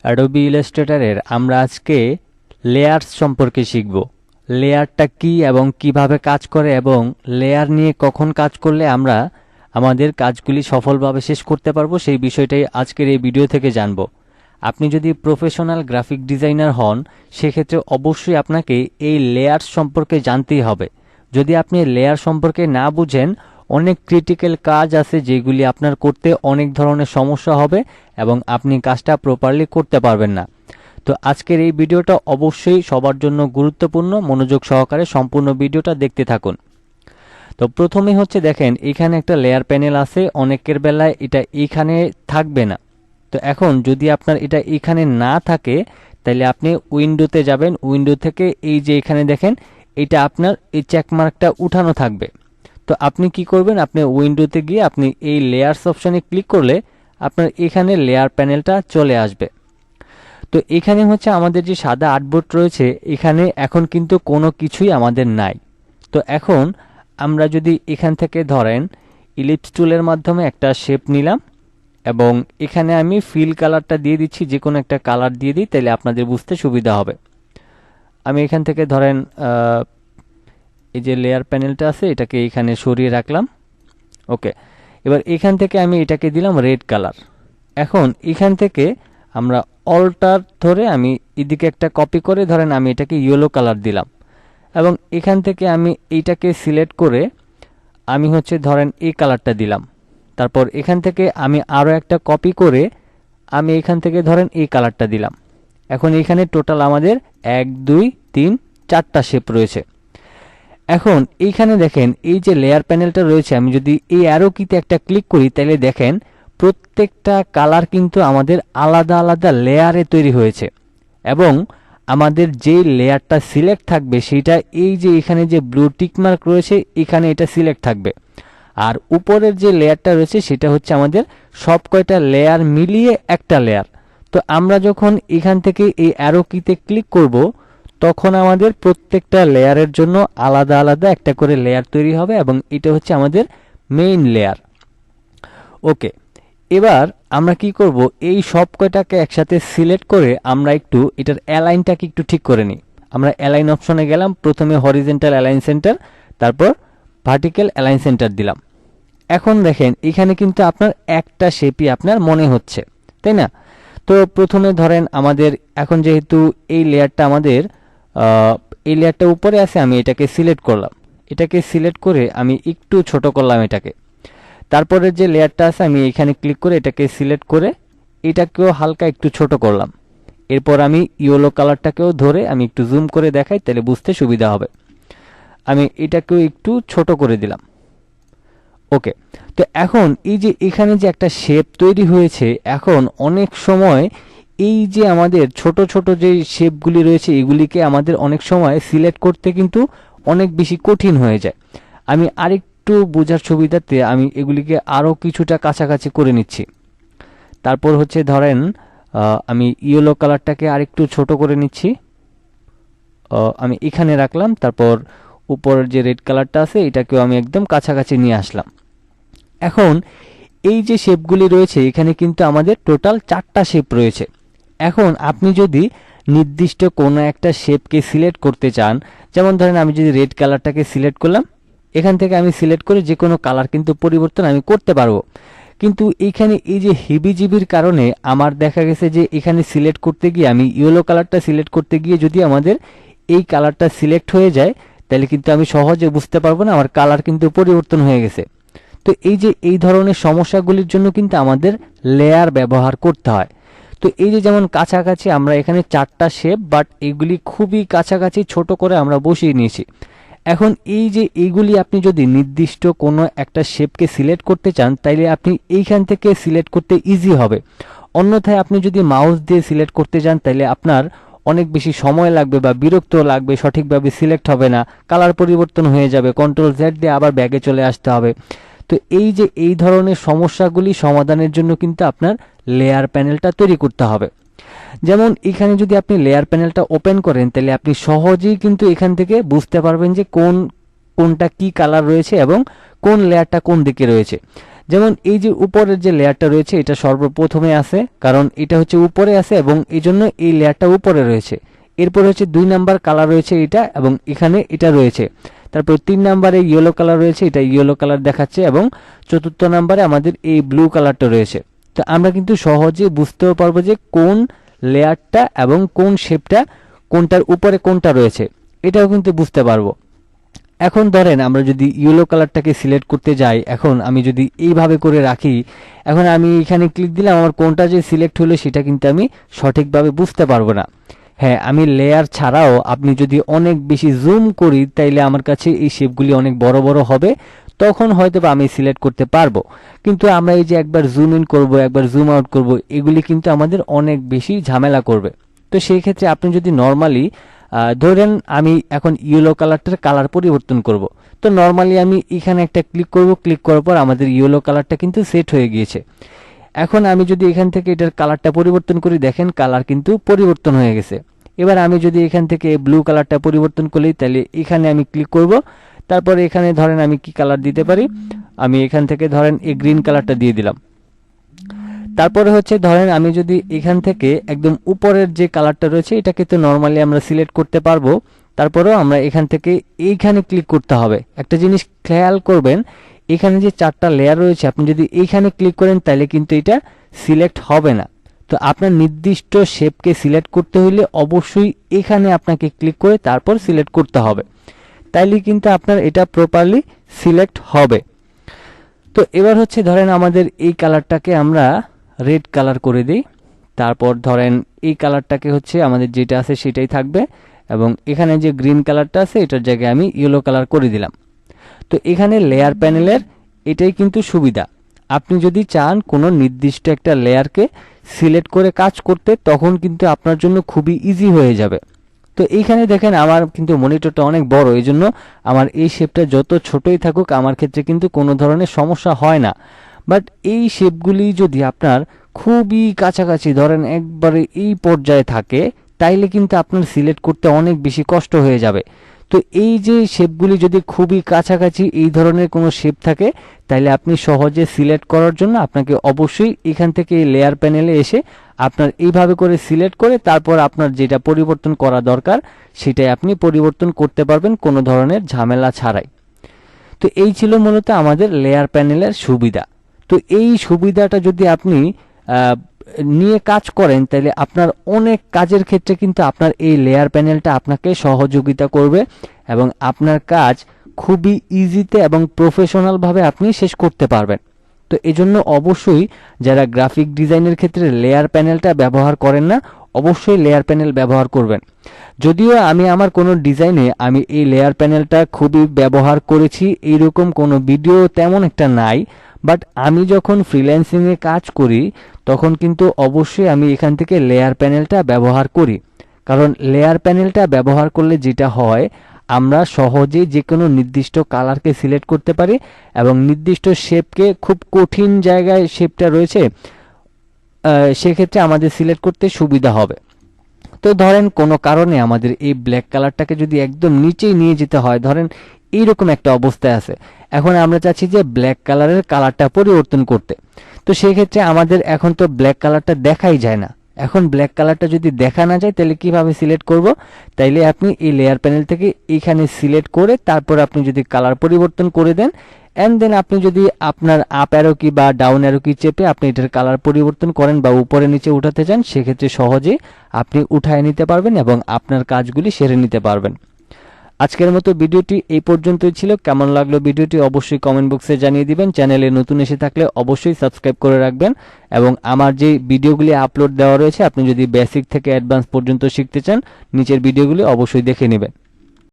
Adobe Illustrator এর আমরা আজকে লেয়ারস সম্পর্কে শিখব। লেয়ারটা কি এবং কিভাবে কাজ করে এবং লেয়ার নিয়ে কখন কাজ করলে আমরা আমাদের কাজগুলি সফলভাবে শেষ করতে পারবো সেই বিষয়টাই আজকের এই ভিডিও থেকে জানব। আপনি যদি প্রফেশনাল গ্রাফিক ডিজাইনার হন সেক্ষেত্রে অবশ্যই আপনাকে এই লেয়ারস সম্পর্কে জানতেই হবে। যদি আপনি লেয়ার সম্পর্কে না বুঝেন অনেক ক্রিটিক্যাল কাজ আছে যেগুলি আপনার করতে অনেক ধরনের সমস্যা হবে এবং আপনি কাজটা প্রপারলি করতে পারবেন না। তো আজকের এই ভিডিওটা অবশ্যই সবার জন্য গুরুত্বপূর্ণ, মনোযোগ সহকারে সম্পূর্ণ ভিডিওটা দেখতে থাকুন। তো প্রথমে হচ্ছে দেখেন এখানে একটা লেয়ার প্যানেল আছে, অনেকের বেলায় এটা এখানে থাকবে না। তো এখন যদি আপনার এটা এখানে না থাকে তাহলে আপনি উইন্ডোতে যাবেন, উইন্ডো থেকে এই যে এখানে দেখেন এটা আপনার এই চেকমার্কটা উঠানো থাকবে। তো আপনি কি করবেন, আপনি উইন্ডোতে গিয়ে আপনি এই লেয়ারস অপশানে ক্লিক করলে আপনার এখানে লেয়ার প্যানেলটা চলে আসবে। তো এখানে হচ্ছে আমাদের যে সাদা আর্টবোর্ড রয়েছে এখানে এখন কিন্তু কোনো কিছুই আমাদের নাই। তো এখন আমরা যদি এখান থেকে ধরেন ইলিপস টুলের মাধ্যমে একটা শেপ নিলাম এবং এখানে আমি ফিল কালারটা দিয়ে দিচ্ছি, যে কোনো একটা কালার দিয়ে দিই, তাহলে আপনাদের বুঝতে সুবিধা হবে। আমি এখান থেকে ধরেন এই যে লেয়ার প্যানেলটা আছে এটাকে এখানে সরিয়ে রাখলাম। ওকে, এবার এখান থেকে আমি এটাকে দিলাম রেড কালার। এখন এখান থেকে আমরা অল্টার ধরে আমি এদিকে একটা কপি করে ধরেন আমি এটাকে ইয়েলো কালার দিলাম এবং এখান থেকে আমি এইটাকে সিলেক্ট করে আমি হচ্ছে ধরেন এই কালারটা দিলাম। তারপর এখান থেকে আমি আরও একটা কপি করে আমি এখান থেকে ধরেন এই কালারটা দিলাম। এখন এখানে টোটাল আমাদের 1 2 3 4টা শেপ রয়েছে। এখন এইখানে দেখেন এই যে লেয়ার প্যানেলটা রয়েছে, আমি যদি এই অ্যারো কিতে একটা ক্লিক করি তাহলে দেখেন প্রত্যেকটা কালার কিন্তু আমাদের আলাদা আলাদা লেয়ারে তৈরি হয়েছে এবং আমাদের যে লেয়ারটা সিলেক্ট থাকবে সেটা এই যে এখানে যে ব্লু টিকমার্ক রয়েছে এখানে এটা সিলেক্ট থাকবে। আর উপরের যে লেয়ারটা রয়েছে সেটা হচ্ছে আমাদের সব কয়টা লেয়ার মিলিয়ে একটা লেয়ার। তো আমরা যখন এখান থেকে এই অ্যারো কিতে ক্লিক করব তখন আমাদের প্রত্যেকটা লেয়ারের জন্য আলাদা আলাদা একটা করে লেয়ার তৈরি হবে এবং এটা হচ্ছে আমাদের মেইন লেয়ার। ওকে, এবার আমরা কি করব, এই সব কয়টাকে একসাথে সিলেক্ট করে আমরা একটু এটার অ্যালাইনটাকে একটু ঠিক করে নিই। আমরা অ্যালাইন অপশনে গেলাম, প্রথমে হরিজন্টাল অ্যালাইন সেন্টার, তারপর ভার্টিক্যাল অ্যালাইন সেন্টার দিলাম। এখন দেখেন এখানে কিন্তু আপনার একটা শেপই আপনার মনে হচ্ছে, তাই না? তো প্রথমে ধরেন আমাদের এখন যেহেতু এই লেয়ারটা আমাদের এই লেয়ারটা উপরে আছে, আমি এটাকে সিলেক্ট করলাম। এটাকে সিলেক্ট করে আমি একটু ছোট করলাম এটাকে। তারপরে যে লেয়ারটা আছে আমি এখানে ক্লিক করে এটাকে সিলেক্ট করে এটাকেও হালকা একটু ছোট করলাম। এরপর আমি ইয়েলো কালারটাকেও ধরে আমি একটু জুম করে দেখাই তাহলে বুঝতে সুবিধা হবে। আমি এটাকেও একটু ছোট করে দিলাম। ওকে, তো এখন এই যে এখানে যে একটা শেপ তৈরি হয়েছে, এখন অনেক সময় এই যে আমাদের ছোট ছোট যে শেপগুলি রয়েছে এগুলিকে আমাদের অনেক সময় সিলেক্ট করতে কিন্তু অনেক বেশি কঠিন হয়ে যায়। আমি আরেকটু বোঝার সুবিধাতে আমি এগুলিকে আরও কিছুটা কাছাকাছি করে নিচ্ছি। তারপর হচ্ছে ধরেন আমি ইয়েলো কালারটাকে আরেকটু ছোট করে নিচ্ছি, আমি এখানে রাখলাম। তারপর উপরের যে রেড কালারটা আছে এটাকেও আমি একদম কাছাকাছি নিয়ে আসলাম। এখন এই যে শেপগুলি রয়েছে এখানে কিন্তু আমাদের টোটাল 4টা শেপ রয়েছে। এখন আপনি যদি নির্দিষ্ট কোনো একটা শেপকে সিলেক্ট করতে চান, যেমন ধরেন আমি যদি রেড কালারটাকে সিলেক্ট করলাম, এখান থেকে আমি সিলেক্ট করে যে কোনো কালার কিন্তু পরিবর্তন আমি করতে পারবো। কিন্তু এইখানে এই যে হিবিজিবির কারণে আমার দেখা গেছে যে এখানে সিলেক্ট করতে গিয়ে আমি ইয়েলো কালারটা সিলেক্ট করতে গিয়ে যদি আমাদের এই কালারটা সিলেক্ট হয়ে যায় তাহলে কিন্তু আমি সহজে বুঝতে পারবো না আমার কালার কিন্তু পরিবর্তন হয়ে গেছে। তো এই যে এই ধরনের সমস্যাগুলির জন্য কিন্তু আমাদের লেয়ার ব্যবহার করতে হয়। তো এই যে যেমন কাছাকাছি আমরা এখানে 4টা শেপ, বাট এগুলি খুবই কাছাকাছি ছোট করে আমরা বসিয়ে নিয়েছি। এখন এই যে এইগুলি আপনি যদি নির্দিষ্ট কোনো একটা শেপকে সিলেক্ট করতে চান তাইলে আপনি এইখান থেকে সিলেক্ট করতে ইজি হবে। অন্যথায় আপনি যদি মাউস দিয়ে সিলেক্ট করতে যান তাইলে আপনার অনেক বেশি সময় লাগবে বা বিরক্ত লাগবে, সঠিকভাবে সিলেক্ট হবে না, কালার পরিবর্তন হয়ে যাবে, কন্ট্রোল জেড দিয়ে আবার ব্যাগে চলে আসতে হবে। তো এই যে এই ধরনের সমস্যাগুলি সমাধানের জন্য কিন্তু আপনার লেয়ার প্যানেলটা তৈরি করতে হবে। যেমন এখানে যদি আপনি লেয়ার প্যানেলটা ওপেন করেন তাহলে আপনি সহজেই কিন্তু এখান থেকে বুঝতে পারবেন যে কোনটা কি কালার রয়েছে এবং কোন লেয়ারটা কোন দিকে রয়েছে। যেমন এই যে উপরের যে লেয়ারটা রয়েছে এটা সর্বপ্রথমে আছে, কারণ এটা হচ্ছে উপরে আছে এবং এই জন্য এই লেয়ারটা উপরে রয়েছে। এরপর হচ্ছে 2 নাম্বার কালার রয়েছে এটা, এবং এখানে এটা রয়েছে। তারপর 3 নাম্বারে ইয়েলো কালার রয়েছে, এটা ইয়েলো কালার দেখাচ্ছে, এবং 4র্থ নাম্বারে আমাদের এই ব্লু কালারটা রয়েছে। তো আমরা কিন্তু সহজে বুঝতেও পারবো যে কোন লেয়ারটা এবং কোন শেপটা, কোনটার উপরে কোনটা রয়েছে, এটাও কিন্তু বুঝতে পারবো। এখন ধরেন আমরা যদি ইয়েলো কালারটাকে সিলেক্ট করতে যাই, এখন আমি যদি এইভাবে করে রাখি, এখন আমি এখানে ক্লিক দিলাম, আমার কোনটা যে সিলেক্ট হলো সেটা কিন্তু আমি সঠিকভাবে বুঝতে পারবো না। হ্যাঁ, আমি লেয়ার ছাড়াও আপনি যদি অনেক বেশি জুম করি তাইলে আমার কাছে এই শেপগুলি অনেক বড় বড় হবে, তখন হয়তো বা আমি সিলেক্ট করতে পারবো। কিন্তু আমরা এই যে একবার জুম ইন করব, একবার জুম আউট করব, এগুলি কিন্তু আমাদের অনেক বেশি ঝামেলা করবে। তো সেই ক্ষেত্রে আপনি যদি নর্মালি ধরেন আমি এখন ইয়েলো কালারটার কালার পরিবর্তন করব, তো নর্মালি আমি এখানে একটা ক্লিক করব, ক্লিক করার পর আমাদের ইয়েলো কালারটা কিন্তু সেট হয়ে গিয়েছে। এখন আমি যদি এখান থেকে এটার কালারটা পরিবর্তন করি, দেখেন কালার কিন্তু পরিবর্তন হয়ে গেছে। এবার আমি যদি এখান থেকে ব্লু কালারটা পরিবর্তন করি, তাহলে এখানে আমি ক্লিক করব, তারপরে এখানে ধরেন আমি কি কালার দিতে পারি, আমি এখান থেকে ধরেন এই গ্রিন কালারটা দিয়ে দিলাম। তারপরে হচ্ছে ধরেন আমি যদি এখান থেকে একদম উপরের যে কালারটা রয়েছে এটাকে তো নর্মালি আমরা সিলেক্ট করতে পারবো, তারপরেও আমরা এখান থেকে এইখানে ক্লিক করতে হবে। একটা জিনিস খেয়াল করবেন, এখানে যে 4টা লেয়ার রয়েছে আপনি যদি এইখানে ক্লিক করেন তাহলে কিন্তু এটা সিলেক্ট হবে না। তো আপনার নির্দিষ্ট শেপকে সিলেক্ট করতে হলে অবশ্যই এখানে আপনাকে ক্লিক করে তারপর সিলেক্ট করতে হবে, তাইলে কিন্তু আপনার এটা প্রপারলি সিলেক্ট হবে। তো এবার হচ্ছে ধরেন আমাদের এই কালারটাকে আমরা রেড কালার করে দিই, তারপর ধরেন এই কালারটাকে হচ্ছে আমাদের যেটা আছে সেটাই থাকবে, এবং এখানে যে গ্রিন কালারটা আছে এটার জায়গায় আমি ইয়েলো কালার করে দিলাম। তো এখানে লেয়ার প্যানেলের এটাই কিন্তু সুবিধা, আপনি যদি চান কোনো নির্দিষ্ট একটা লেয়ারকে সিলেক্ট করে কাজ করতে, তখন কিন্তু আপনার জন্য খুবই ইজি হয়ে যাবে। তো এইখানে দেখেন আমার কিন্তু মনিটরটা অনেক বড়, এই জন্য আমার এই শেপটা যত ছোটই থাকুক আমার ক্ষেত্রে কিন্তু কোনো ধরনের সমস্যা হয় না। বাট এই শেপগুলি যদি আপনার খুবই কাছাকাছি ধরেন একবারে এই পর্যায়ে থাকে, তাইলে কিন্তু আপনার সিলেক্ট করতে অনেক বেশি কষ্ট হয়ে যাবে। তো এই যে শেপগুলি যদি খুবই কাছাকাছি এই ধরনের কোনো শেপ থাকে, তাহলে আপনি সহজে সিলেক্ট করার জন্য আপনাকে অবশ্যই এখান থেকে এই লেয়ার প্যানেলে এসে আপনার এইভাবে করে সিলেক্ট করে তারপর আপনার যেটা পরিবর্তন করা দরকার সেটাই আপনি পরিবর্তন করতে পারবেন কোনো ধরনের ঝামেলা ছাড়াই। তো এই ছিল মূলত আমাদের লেয়ার প্যানেলের সুবিধা। তো এই সুবিধাটা যদি আপনি নিয়ে কাজ করেন তাহলে আপনার অনেক কাজের ক্ষেত্রে কিন্তু আপনার এই লেয়ার প্যানেলটা আপনাকে সহযোগিতা করবে, এবং আপনার কাজ খুবই ইজিতে এবং প্রফেশনালভাবে আপনি শেষ করতে পারবেন। তো এজন্য অবশ্যই যারা গ্রাফিক ডিজাইনের ক্ষেত্রে লেয়ার প্যানেলটা ব্যবহার করেন না, অবশ্যই লেয়ার প্যানেল ব্যবহার করবেন। যদিও আমি আমার কোনো ডিজাইনে আমি এই লেয়ার প্যানেলটা খুবই ব্যবহার করেছি, এইরকম কোনো ভিডিও তেমন একটা নাই, বাট আমি যখন ফ্রিল্যান্সিংয়ে কাজ করি তখন কিন্তু অবশ্যই আমি এখান থেকে লেয়ার প্যানেলটা ব্যবহার করি। কারণ লেয়ার প্যানেলটা ব্যবহার করলে যেটা হয়, আমরা সহজেই যে কোনো নির্দিষ্ট কালারকে সিলেক্ট করতে পারি, এবং নির্দিষ্ট শেপকে খুব কঠিন জায়গায় শেপটা রয়েছে সেক্ষেত্রে আমাদের সিলেক্ট করতে সুবিধা হবে। তো ধরেন কোনো কারণে আমাদের এই ব্ল্যাক কালারটাকে যদি একদম নিচেই নিয়ে যেতে হয়, ধরেন এইরকম একটা অবস্থায় আছে, এখন আমরা চাচ্ছি যে ব্ল্যাক কালারের কালারটা পরিবর্তন করতে। তো সেই ক্ষেত্রে আমাদের এখন তো ব্ল্যাক কালারটা দেখাই যায় না। এখন ব্ল্যাক কালারটা যদি দেখা না যায় তাহলে কিভাবে সিলেক্ট করব? তাইলে আপনি এই লেয়ার প্যানেল থেকে এইখানে সিলেক্ট করে তারপর আপনি যদি কালার পরিবর্তন করে দেন, এন্ড দেন আপনি যদি আপনার আপ অ্যারো কি বা ডাউন অ্যারো কি চেপে আপনি এটার কালার পরিবর্তন করেন বা উপরে নিচে উঠাতে চান, সেক্ষেত্রে সহজেই আপনি উঠায় নিতে পারবেন এবং আপনার কাজগুলি সেরে নিতে পারবেন। আজকের মতো ভিডিওটি এই পর্যন্তই ছিল। কেমন লাগলো ভিডিওটি অবশ্যই কমেন্ট বক্সে জানিয়ে দিবেন। চ্যানেলে নতুন এসে থাকলে অবশ্যই সাবস্ক্রাইব করে রাখবেন, এবং আমার যে ভিডিওগুলি আপলোড দেওয়া রয়েছে আপনি যদি বেসিক থেকে অ্যাডভান্স পর্যন্ত শিখতে চান, নিচের ভিডিওগুলি অবশ্যই দেখে নেবেন।